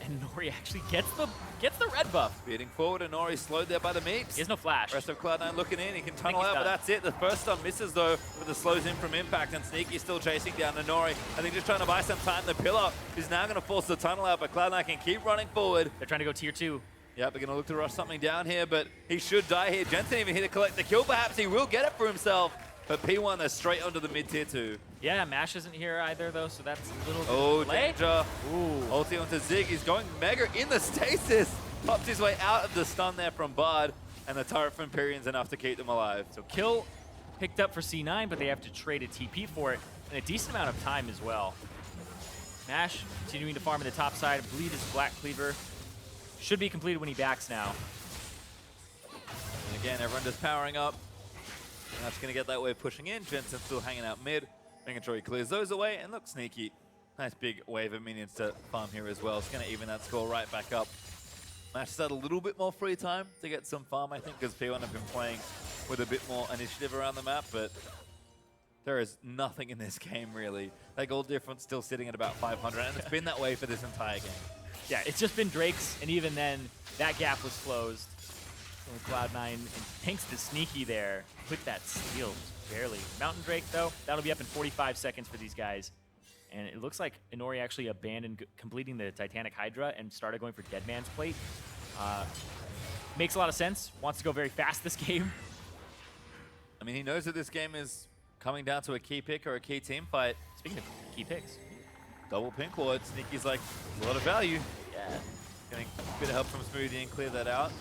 And Inori actually gets the red buff. Beating forward, Inori slowed there by the meeps. He has no flash. Rest of Cloud9 looking in. He can tunnel out, but that's it. The first stun misses though, with the slows in from impact, and Sneaky still chasing down Inori. I think just trying to buy some time. The pillar is now going to force the tunnel out, but Cloud9 can keep running forward. They're trying to go tier 2. Yep, they're going to look to rush something down here, but he should die here. Jensen even here to collect the kill. Perhaps he will get it for himself. But P1, they're straight onto the mid tier 2. Yeah, Mash isn't here either, though, so that's a little Oh, delay. danger. Ooh. Ulti onto Zig. He's going mega in the stasis. Pops his way out of the stun there from Bard. And the turret from Pirean's enough to keep them alive. So kill picked up for C9, but they have to trade a TP for it, and a decent amount of time as well. Mash continuing to farm in the top side. I believe his Black Cleaver should be completed when he backs now. And again, everyone just powering up. And that's going to get that wave pushing in. Jensen still hanging out mid, making sure he clears those away. And look, Sneaky. Nice big wave of minions to farm here as well. It's going to even that score right back up. Mash has had a little bit more free time to get some farm, I think, because P1 have been playing with a bit more initiative around the map. But there is nothing in this game, really. That gold difference still sitting at about 500, and it's been that way for this entire game. Yeah, it's just been Drake's, and even then, that gap was closed. So Cloud9, and thanks to Sneaky there, with that steal, barely. Mountain Drake, though, that'll be up in 45 seconds for these guys. And it looks like Inori actually abandoned completing the Titanic Hydra and started going for Dead Man's Plate. Makes a lot of sense. Wants to go very fast this game. I mean, he knows that this game is coming down to a key pick or a key team fight. Speaking of key picks. Double pink ward. Sneaky's like, a lot of value. Yeah. Getting a bit of help from Smoothie and clear that out.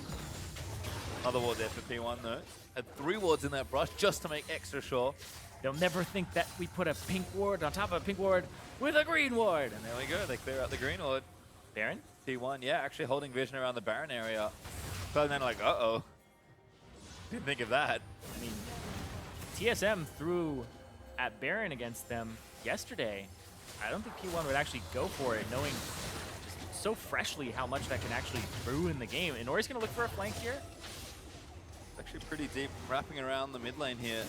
Another ward there for P1 though. Had 3 wards in that brush just to make extra sure. They'll never think that we put a pink ward on top of a pink ward with a green ward. And there we go. They clear out the green ward. Baron? T1, yeah, actually holding vision around the Baron area. But then like, uh-oh. Didn't think of that. I mean, TSM threw at Baron against them yesterday. I don't think P1 would actually go for it, knowing just so freshly how much that can actually ruin the game. Inori's going to look for a flank here. It's actually pretty deep, wrapping around the mid lane here.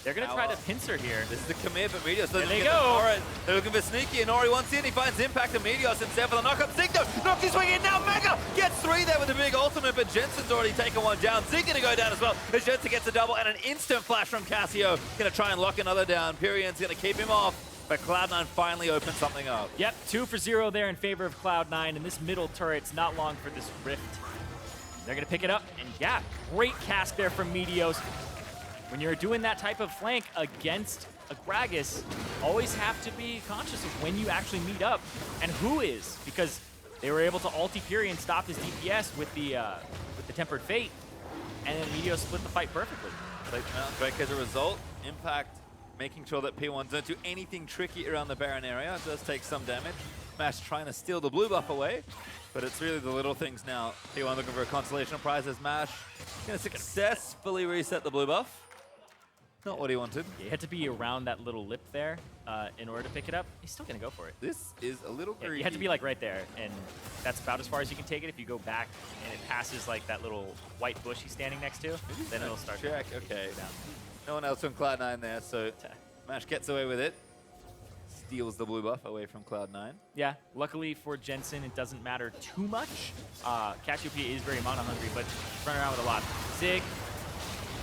They're going to try to pincer here. This is the commit, but Meteos there doesn't they get go. the They're looking for Sneaky. Inori wants in. He finds Impact and Meteos instead for the knock-up. Zig though, knocks his swing in now. Mega gets 3 there with a big ultimate, but Jensen's already taken 1 down. Zig going to go down as well. As Jensen gets a double and an instant flash from Cassio. Going to try and lock another down. Pirean's going to keep him off, but Cloud9 finally opens something up. Yep, 2 for 0 there in favor of Cloud9, and this middle turret's not long for this rift. They're going to pick it up, and yeah, great cast there from Meteos. When you're doing that type of flank against a Gragas, always have to be conscious of when you actually meet up and who is, because they were able to ulti Pirean, stop his DPS with the Tempered Fate, and then Meteos split the fight perfectly. Break as a result. Impact making sure that P1 don't do anything tricky around the Baron area. It does take some damage. Mash trying to steal the blue buff away, but it's really the little things now. P1 looking for a consolation prize as Mash going to successfully reset the blue buff. Not what he wanted. You had to be around that little lip there in order to pick it up. He's still going to go for it. This is a little greedy. You had to be like right there, and that's about as far as you can take it. If you go back and it passes like that little white bush he's standing next to, then it'll start check. to Okay. down. No one else from Cloud9 there, so Mash gets away with it. Steals the blue buff away from Cloud9. Yeah, luckily for Jensen, it doesn't matter too much. Cassiopeia is very mana hungry, but running around with a lot. Zig,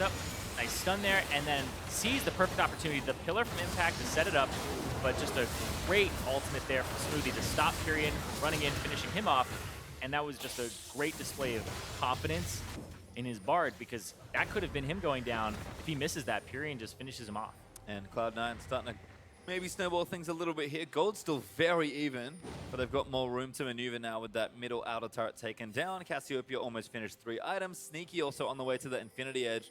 up, nice stun there, and then sees the perfect opportunity. The pillar from Impact to set it up, but just a great ultimate there from Smoothie to stop Pirean running in, finishing him off. And that was just a great display of confidence in his Bard, because that could have been him going down. If he misses that, Pirean just finishes him off. And Cloud9 starting to maybe snowball things a little bit here. Gold's still very even, but they've got more room to maneuver now with that middle outer turret taken down. Cassiopeia almost finished 3 items. Sneaky also on the way to the Infinity Edge.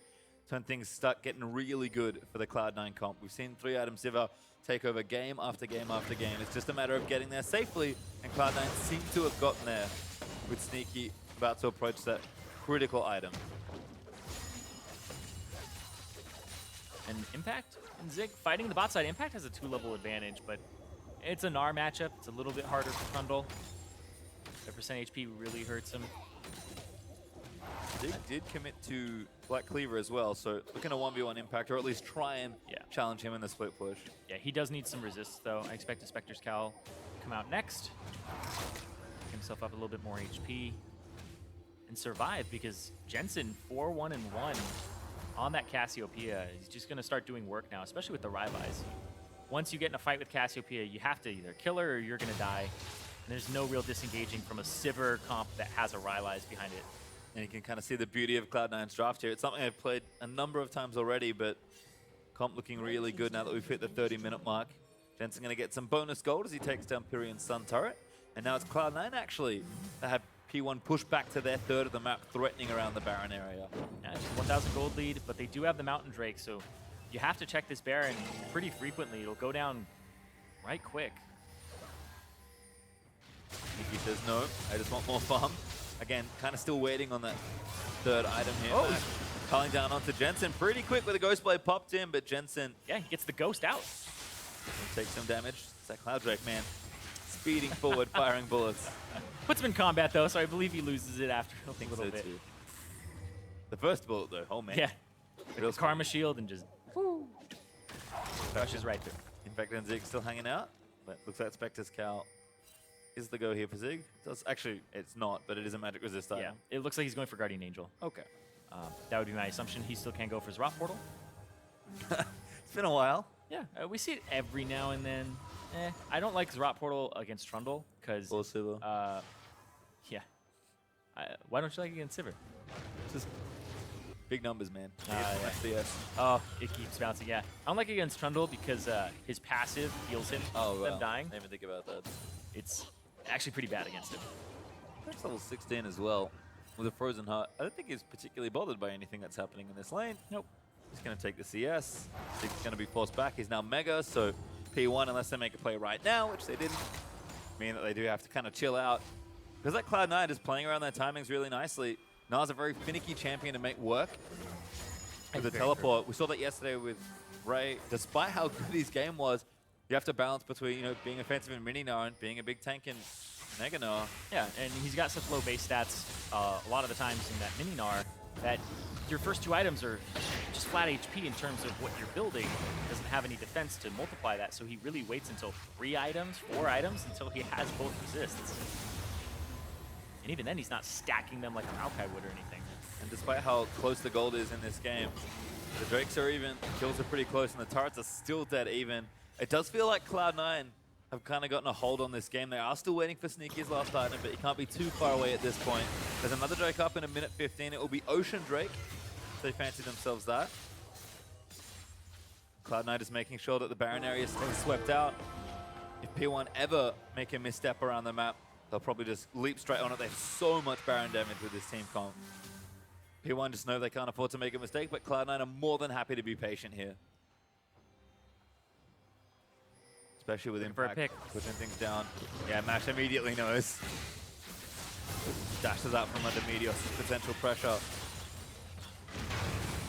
When things start getting really good for the Cloud9 comp. We've seen 3-item Sivir take over game after game after game. It's just a matter of getting there safely, and Cloud9 seem to have gotten there with Sneaky about to approach that critical item. And Impact and Zig fighting the bot side. Impact has a 2-level advantage, but it's a Gnar matchup. It's a little bit harder for Trundle. The percent HP really hurts him. Zig did commit to Black Cleaver as well, so looking to 1v1 Impact, or at least try and challenge him in the split push. Yeah, he does need some resists, though. I expect a Spectre's Cowl to come out next. Get himself up a little bit more HP. And survive, because Jensen 4-1-1 on that Cassiopeia. He's just going to start doing work now, especially with the Rivais. Once you get in a fight with Cassiopeia, you have to either kill her or you're going to die. And there's no real disengaging from a Sivir comp that has a Rivais behind it. And you can kind of see the beauty of Cloud9's draft here. It's something I've played a number of times already, but comp looking really good now that we've hit the 30-minute mark. Jensen going to get some bonus gold as he takes down Pirean's Sun Turret. And now it's Cloud9 actually that have P1 push back to their third of the map, threatening around the Baron area. Yeah, just 1,000 gold lead, but they do have the Mountain Drake, so you have to check this Baron pretty frequently. It'll go down right quick. Nikki says, no, I just want more farm. Again, kind of still waiting on that third item here. Oh, calling down onto Jensen pretty quick with a Ghost Blade popped in, but Jensen... Yeah, he gets the Ghost out. Take some damage. It's that Cloud Drake, man. Speeding forward, firing bullets. Puts him in combat, though, so I believe he loses it after a little bit. Too. The first bullet, though, oh man. Yeah. With the Karma Shield and just... Rushes right through. Infect and Zig still hanging out, but looks like Spectre's Cowl is the go here for Zig. Actually, it's not, but it is a magic resist item. Yeah, it looks like he's going for Guardian Angel. Okay. That would be my assumption. He still can't go for his Rot Portal. It's been a while. Yeah, we see it every now and then. I don't like Rot Portal against Trundle, because... Or Sivir. Yeah. Why don't you like it against Sivir? Just big numbers, man. Yeah. Oh, it keeps bouncing, yeah. I don't like it against Trundle because his passive heals him them dying. I didn't even think about that. It's actually pretty bad against him. That's level 16 as well, with a Frozen Heart. I don't think he's particularly bothered by anything that's happening in this lane. Nope. He's going to take the CS. He's going to be forced back. He's now Mega, so P1, unless they make a play right now, which they didn't, mean that they do have to kind of chill out. Because that Cloud9 is playing around their timings really nicely. Gnar's a very finicky champion to make work with the teleport. We saw that yesterday with Ray. Despite how good his game was, you have to balance between, you know, being offensive in mini Gnar and being a big tank in Mega Gnar. Yeah, and he's got such low base stats a lot of the times in that mini Gnar that your first 2 items are just flat HP in terms of what you're building. Doesn't have any defense to multiply that, so he really waits until 3 items, 4 items, until he has both resists. And even then, he's not stacking them like a Maokai would or anything. And despite how close the gold is in this game, the Drakes are even, kills are pretty close, and the turrets are still dead even. It does feel like Cloud9 have kind of gotten a hold on this game. They are still waiting for Sneaky's last item, but he can't be too far away at this point. There's another Drake up in a minute 15. It will be Ocean Drake. They fancy themselves that. Cloud9 is making sure that the Baron area stays swept out. If P1 ever make a misstep around the map, they'll probably just leap straight on it. They have so much Baron damage with this team comp. P1 just know they can't afford to make a mistake, but Cloud9 are more than happy to be patient here. Especially with Impact pushing things down. Yeah, Mash immediately knows. Dashes out from under Meteos, potential pressure.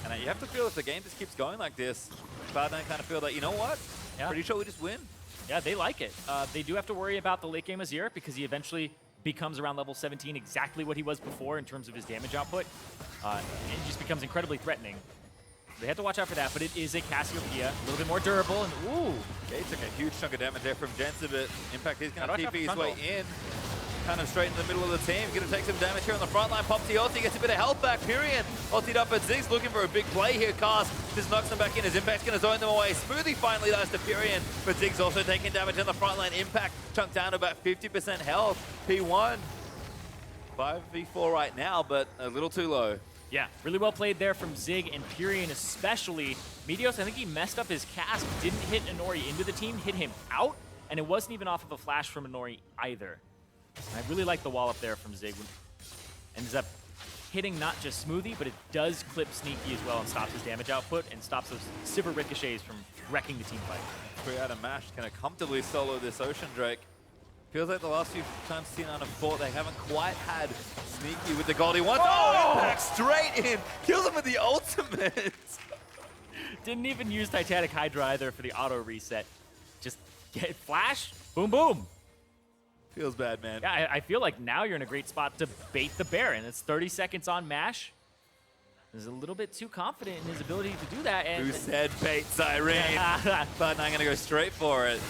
And you have to feel if the game just keeps going like this, Cloud9 kind of feel that, you know what? Yeah. Pretty sure we just win. Yeah, they like it. They do have to worry about the late game Azir because he eventually becomes around level 17 exactly what he was before in terms of his damage output. And he just becomes incredibly threatening. They have to watch out for that, but it is a Cassiopeia, a little bit more durable, and ooh. Okay, took a huge chunk of damage there from Jensen, but Impact is going to TP his Trundle. way in. Kind of straight in the middle of the team. Going to take some damage here on the front line. Pops the ulti, gets a bit of health back. Pirean ultied up at Ziggs, looking for a big play here. Cast just knocks them back in as Impact's going to zone them away. Smoothie finally dies to Pirean, but Ziggs also taking damage on the front line. Impact chunked down to about 50% health. P1, 5v4 right now, but a little too low. Yeah, really well played there from Zig and Pirean especially. Meteos, I think he messed up his cast, didn't hit Inori into the team, hit him out, and it wasn't even off of a flash from Inori either. And I really like the wall up there from Zig. Ends up hitting not just Smoothie, but it does clip Sneaky as well and stops his damage output and stops those Sivir ricochets from wrecking the team fight. Pirean Mash can comfortably solo this Ocean Drake. Feels like the last few times T9 have fought, they haven't quite had Sneaky with the gold he wants. Oh, Impact straight in! Kills him with the ultimate! Didn't even use Titanic Hydra either for the auto reset. Just get flash, boom, boom. Feels bad, man. Yeah, I feel like now you're in a great spot to bait the Baron. It's 30 seconds on Mash. He's a little bit too confident in his ability to do that. And who said bait Zirene? Cloud9 gonna go straight for it.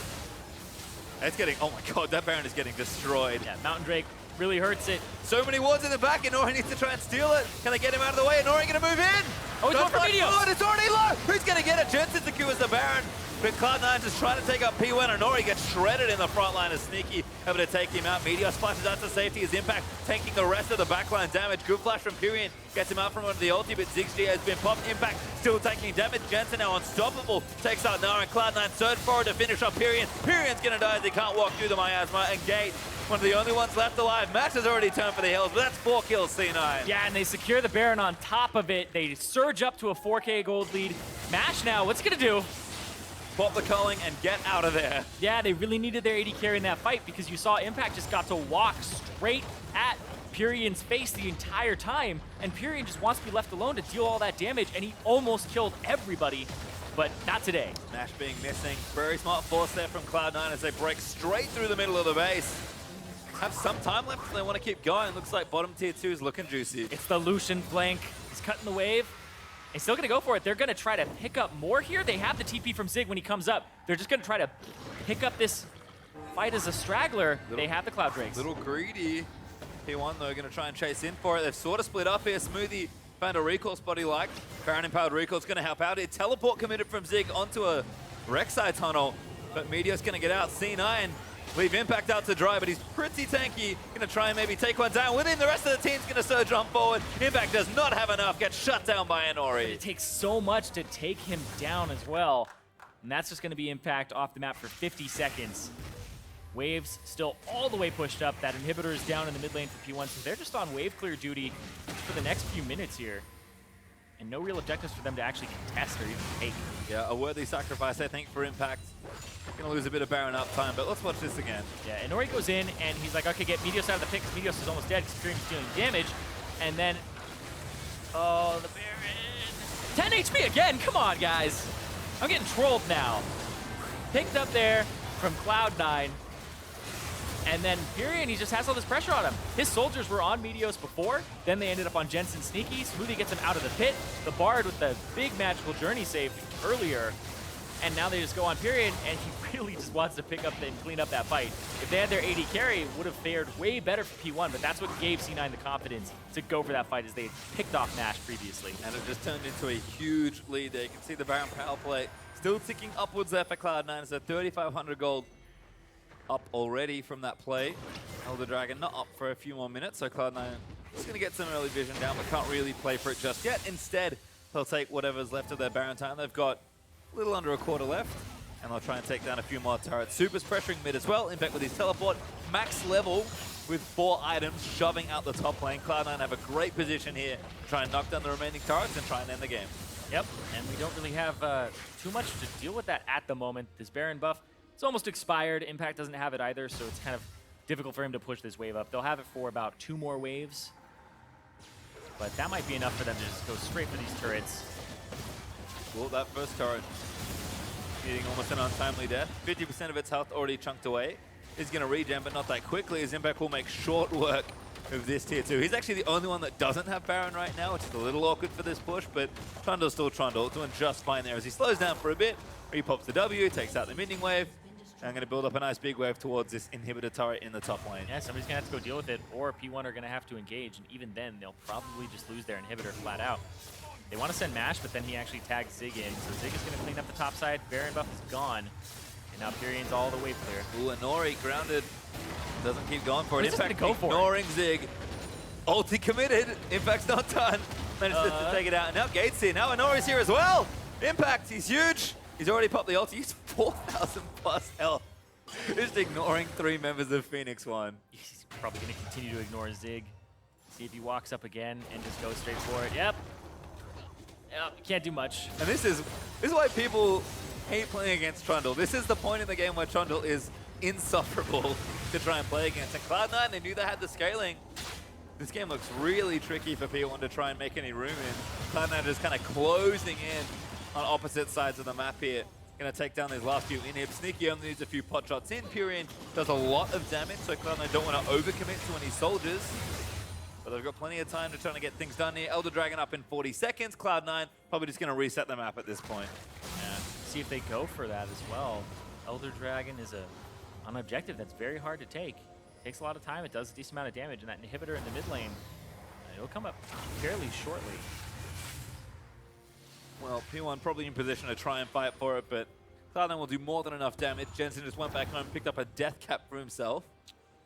It's getting, oh my god, that Baron is getting destroyed. Yeah, Mountain Drake really hurts it. So many wards in the back, Inori needs to try and steal it. Can they get him out of the way? Inori gonna move in. Oh, he's going for Meteos. It's already low. Who's gonna get it? Jensen secures the Baron. But Cloud9 just trying to take up P1. Inori gets shredded in the front line as Sneaky able to take him out. Meteos splashes out to safety as Impact taking the rest of the backline damage. Good flash from Pirean. Gets him out from under the ulti, but Ziggs has been popped. Impact still taking damage. Jensen now unstoppable. Takes out Gnar and Cloud9 surge forward to finish off Pirean. Pirean's gonna die as he can't walk through the miasma. And Gate, one of the only ones left alive. Max has already turned for the hills, but that's 4 kills, C9. Yeah, and they secure the Baron on top of it. They surge up to a 4K gold lead. Mash now, what's he gonna do? Pop the culling and get out of there. Yeah, they really needed their AD carry in that fight because you saw Impact just got to walk straight at Pirean's face the entire time, and Pirean just wants to be left alone to deal all that damage, and he almost killed everybody, but not today. Nash being missing. Very smart force there from Cloud9 as they break straight through the middle of the base. Have some time left if they want to keep going. Looks like bottom tier 2 is looking juicy. It's the Lucian flank. He's cutting the wave. He's still going to go for it. They're going to try to pick up more here. They have the TP from Zig when he comes up. They're just going to try to pick up this fight as a straggler. They have the Cloud Drakes. Little greedy. P1 though, going to try and chase in for it. They've sort of split up here. Smoothie found a recall spot he liked. Baron empowered recall is going to help out here. Teleport committed from Zig onto a Rek'Sai tunnel, but Meteos going to get out. C9 leave Impact out to dry, but he's pretty tanky. Going to try and maybe take one down with him. The rest of the team's going to surge on forward. Impact does not have enough. Gets shut down by Inori. It takes so much to take him down as well. And that's just going to be Impact off the map for 50 seconds. Waves still all the way pushed up. That inhibitor is down in the mid lane for P1, so they're just on wave clear duty for the next few minutes here. and no real objectives for them to actually contest or even take. Yeah, a worthy sacrifice, I think, for Impact. Gonna lose a bit of Baron uptime, but let's watch this again. Yeah, Inori goes in, and he's like, okay, get Meteos out of the pick, because Meteos is almost dead, because Pirean's dealing damage. And then, oh, the Baron. 10 HP again, come on, guys. I'm getting trolled now. Picked up there from Cloud9. And then Pirean, he just has all this pressure on him. His soldiers were on Meteos before, then they ended up on Jensen Sneaky. Smoothie gets him out of the pit. The Bard with the big magical journey save earlier. And now they just go on Pirean, and he really just wants to pick up and clean up that fight. If they had their AD carry, it would have fared way better for P1, but that's what gave C9 the confidence to go for that fight, as they had picked off Nash previously. And it just turned into a huge lead there. You can see the Baron power play still ticking upwards there for Cloud9. It's a 3,500 gold up already from that play. Elder Dragon not up for a few more minutes, so Cloud9 is going to get some early vision down, but can't really play for it just yet. Instead, they'll take whatever's left of their Baron time. They've got a little under a quarter left, and they'll try and take down a few more turrets. Super's pressuring mid as well. Impact with his teleport, max level with 4 items, shoving out the top lane. Cloud9 have a great position here to try and knock down the remaining turrets and try and end the game. Yep, and we don't really have too much to deal with that at the moment. This Baron buff, it's almost expired. Impact doesn't have it either, so it's kind of difficult for him to push this wave up. They'll have it for about 2 more waves, but that might be enough for them to just go straight for these turrets. Well, that first turret getting almost an untimely death. 50% of its health already chunked away. He's going to regen, but not that quickly, as Impact will make short work of this tier 2. He's actually the only one that doesn't have Baron right now, which is a little awkward for this push, but Trundle's still Trundle, doing just fine there as he slows down for a bit. He pops the W, takes out the minion wave, and going to build up a nice big wave towards this inhibitor turret in the top lane. Yeah, somebody's going to have to go deal with it, or P1 are going to have to engage, and even then, they'll probably just lose their inhibitor flat out. They want to send Mash, but then he actually tags Zig in, so Zig is going to clean up the top side. Baron buff is gone, and now Pirean's all the way clear. Ooh, Inori grounded. Doesn't keep going for it. In fact, ignoring Zig. Ulti committed. Impact's not done. Manages to take it out. And now Gate's here. Now Inori's here as well. Impact, he's huge. He's already popped the ulti. He's 4,000 plus health. Just ignoring 3 members of Phoenix1. He's probably going to continue to ignore Zig. See if he walks up again and just goes straight for it. Yep. Yep, can't do much. And this is why people hate playing against Trundle. This is the point in the game where Trundle is insufferable to try and play against. And Cloud9, they knew they had the scaling. This game looks really tricky for P1 to try and make any room in. Cloud9 just kind of closing in on opposite sides of the map here. Going to take down these last few inhibs. Sneaky only needs a few pot shots in. Pirean does a lot of damage, so Cloud9 don't want to overcommit to any soldiers. But they've got plenty of time to try to get things done here. Elder Dragon up in 40 seconds. Cloud9 probably just going to reset the map at this point. Yeah, see if they go for that as well. Elder Dragon is an objective that's very hard to take. Takes a lot of time. It does a decent amount of damage, and that inhibitor in the mid lane, it'll come up fairly shortly. Well, P1 probably in position to try and fight for it, but Cloud9 will do more than enough damage. Jensen just went back home, picked up a death cap for himself.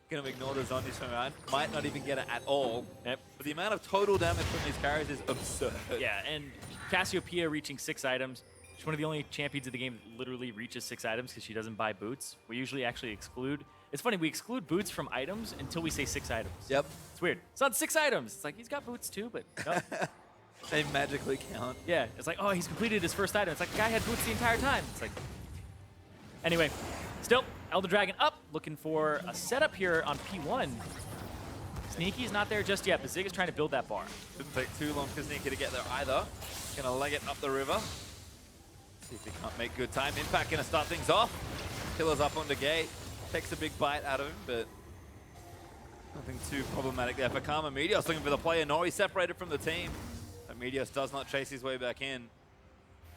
Going to ignore the zombies from around. Might not even get it at all. Yep. But the amount of total damage from these carries is absurd. Yeah, and Cassiopeia reaching 6 items. She's one of the only champions of the game that literally reaches 6 items because she doesn't buy boots. We usually actually exclude. It's funny, we exclude boots from items until we say 6 items. Yep. It's weird. It's on 6 items. It's like, he's got boots too, but no. They magically count. Yeah, it's like, oh, he's completed his first item. It's like, the guy had boots the entire time. It's like, anyway, still, Elder Dragon up, looking for a setup here on P1. Sneaky's not there just yet, but Zig is trying to build that bar. Didn't take too long for Sneaky to get there either. Gonna leg it up the river. See if he can't make good time. Impact gonna start things off. Killer's up on the gate. Takes a big bite out of him, but nothing too problematic there for Karma. Meteos looking for the play. Inori separated from the team. But Meteos does not chase his way back in.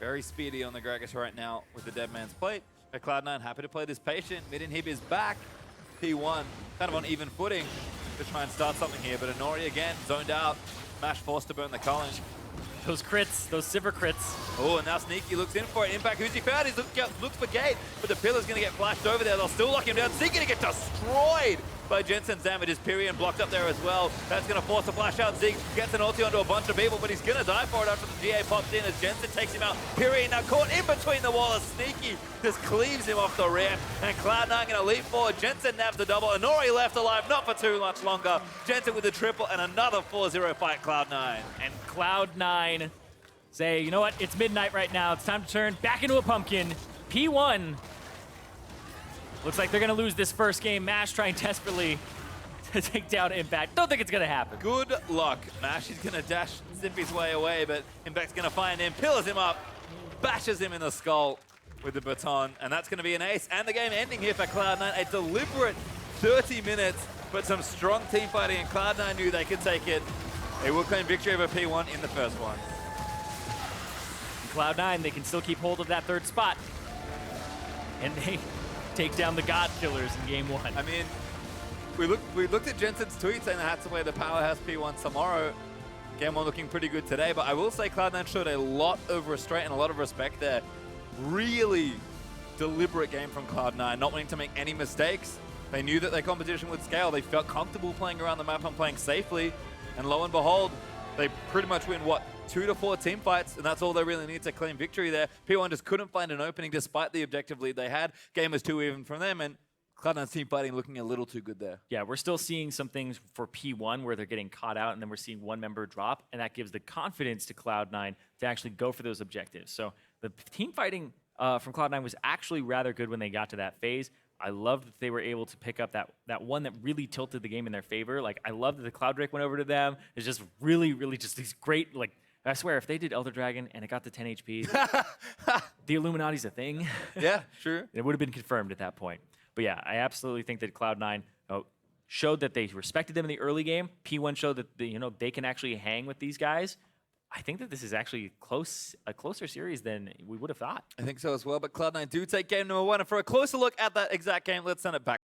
Very speedy on the Gragas right now with the Dead Man's Plate. But Cloud9 happy to play this patient. Mid-inhib is back. P1 kind of on even footing to try and start something here. But Inori again zoned out. Mash forced to burn the Cullen. Those crits, those Sivir crits. Oh, and now Sneaky looks in for it. Impact, who's he found? He's looks for Gate, but the pillar's going to get flashed over there. They'll still lock him down. Zig going to get destroyed by Jensen's damage. His Pirean blocked up there as well. That's going to force a flash out. Zig gets an ulti onto a bunch of people, but he's going to die for it after the GA pops in as Jensen takes him out. Pirean now caught in between the wall as Sneaky just cleaves him off the ramp. And Cloud9 going to leap forward. Jensen nabs the double. Inori left alive, not for too much longer. Jensen with the triple and another 4-0 fight, Cloud9. And Cloud9 say, you know what, it's midnight right now. It's time to turn back into a pumpkin. P1 looks like they're going to lose this first game. MASH trying desperately to take down Impact. Don't think it's going to happen. Good luck. MASH is going to dash Zippy's way away, but Impact's going to find him, pills him up, bashes him in the skull with the baton, and that's going to be an ace. And the game ending here for Cloud9. A deliberate 30 minutes, but some strong team fighting, and Cloud9 knew they could take it. They will claim victory over P1 in the first one. Cloud9, they can still keep hold of that third spot. And they take down the God Killers in game 1. I mean, we looked at Jensen's tweet saying they had to play the Powerhouse P1 tomorrow. Game 1 looking pretty good today, but I will say Cloud9 showed a lot of restraint and a lot of respect there. Really deliberate game from Cloud9, not wanting to make any mistakes. They knew that their competition would scale. They felt comfortable playing around the map and playing safely. And lo and behold, they pretty much win, what, 2 to 4 team fights, and that's all they really need to claim victory there. P1 just couldn't find an opening despite the objective lead they had. Game was too even from them, and Cloud9's team fighting looking a little too good there. Yeah, we're still seeing some things for P1 where they're getting caught out, and then we're seeing one member drop, and that gives the confidence to Cloud9 to actually go for those objectives. So the team fighting from Cloud9 was actually rather good when they got to that phase. I love that they were able to pick up that one that really tilted the game in their favor. Like, I love that the Cloud Drake went over to them. It's just really, really just these great, like, I swear, if they did Elder Dragon and it got to 10 HP, the Illuminati's a thing. Yeah, sure. It would have been confirmed at that point. But yeah, I absolutely think that Cloud9 showed that they respected them in the early game. P1 showed that they can actually hang with these guys. I think that this is actually a closer series than we would have thought. I think so as well, but Cloud9 do take game number 1. And for a closer look at that exact game, let's send it back.